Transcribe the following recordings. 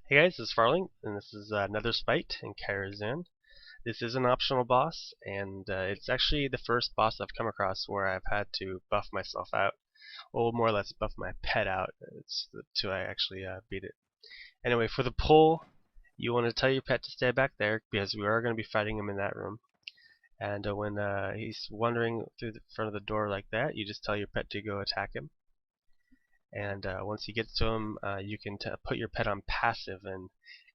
Hey guys, this is Farling, and this is Netherspite in Karazhan. This is an optional boss, and it's actually the first boss I've come across where I've had to buff myself out, or more or less buff my pet out, to I actually beat it. Anyway, for the pull, you want to tell your pet to stay back there, because we are going to be fighting him in that room. And when he's wandering through the front of the door like that, you just tell your pet to go attack him. And once you get to him, you can put your pet on passive, and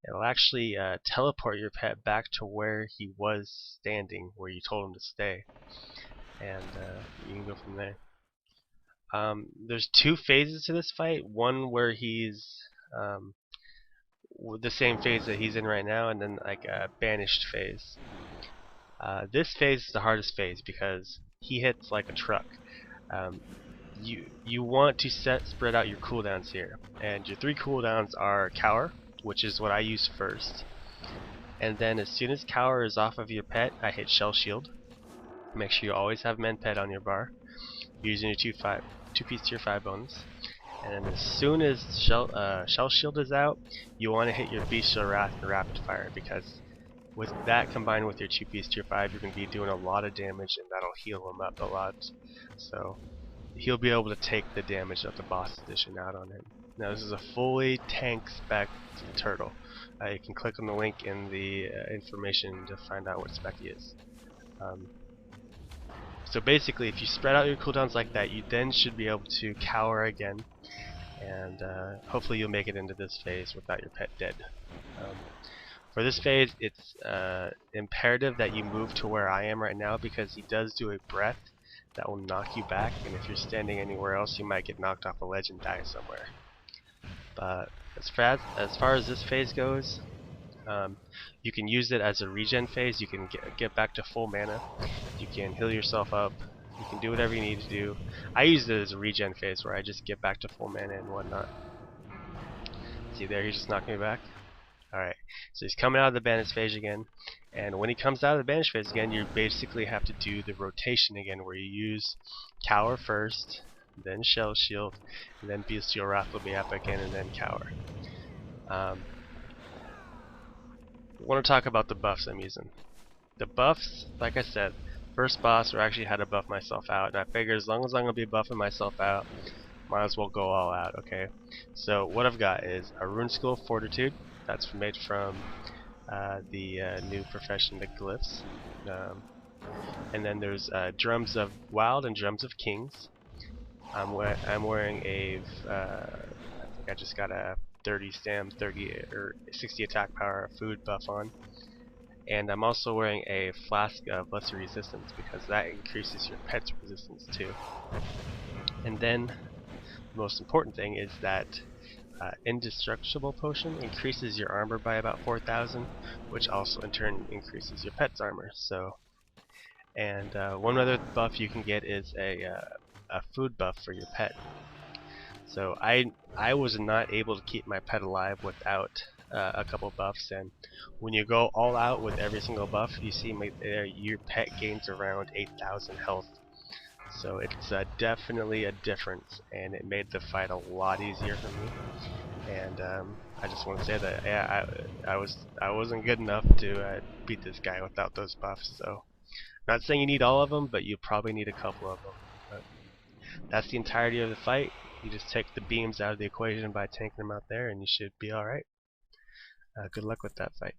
it'll actually teleport your pet back to where he was standing, where you told him to stay, and you can go from there. There's two phases to this fight. One where he's the same phase that he's in right now, and then like a banished phase. This phase is the hardest phase because he hits like a truck. Um, you want to spread out your cooldowns here, and your three cooldowns are Cower, which is what I use first, and then as soon as Cower is off of your pet, I hit Shell Shield. Make sure you always have Men Pet on your bar, using your two-piece tier 5 bonus, and then as soon as Shell Shield is out, you want to hit your Bestial Wrath and Rapid Fire, because with that combined with your two-piece tier 5, you're going to be doing a lot of damage, and that'll heal him up a lot. So he'll be able to take the damage of the boss edition out on him. Now this is a fully tank spec turtle. You can click on the link in the information to find out what spec he is. So basically, if you spread out your cooldowns like that, you then should be able to cower again, and hopefully you'll make it into this phase without your pet dead. For this phase, it's imperative that you move to where I am right now, because he does do a breath that will knock you back, and if you're standing anywhere else, you might get knocked off a ledge and die somewhere. But as far as this phase goes, you can use it as a regen phase. You can get back to full mana. You can heal yourself up. You can do whatever you need to do. I use it as a regen phase where I just get back to full mana and whatnot. See there, he just knocked me back. Alright, so he's coming out of the banish phase again, and when he comes out of the banish phase again, you basically have to do the rotation again, where you use Cower first, then Shell Shield, and then Bestial Wrath will be up again, and then Cower. I want to talk about the buffs I'm using. The buffs, like I said, first boss where I actually had to buff myself out, and I figured as long as I'm going to be buffing myself out, might as well go all out, okay? So what I've got is a Rune School of Fortitude. That's made from the new profession, the glyphs. And then there's Drums of Wild and Drums of Kings. I'm wearing a I think I just got a 30 stam, 30 or 60 attack power food buff on. And I'm also wearing a Flask of Lesser Resistance, because that increases your pet's resistance too. And then the most important thing is that Indestructible Potion increases your armor by about 4,000, which also in turn increases your pet's armor. So, and one other buff you can get is a food buff for your pet. So I was not able to keep my pet alive without a couple buffs, and when you go all out with every single buff, you see there your pet gains around 8,000 health. So it's definitely a difference, and it made the fight a lot easier for me. And I just want to say that yeah, I wasn't good enough to beat this guy without those buffs. So not saying you need all of them, but you probably need a couple of them. But that's the entirety of the fight. You just take the beams out of the equation by tanking them out there, and you should be all right. Good luck with that fight.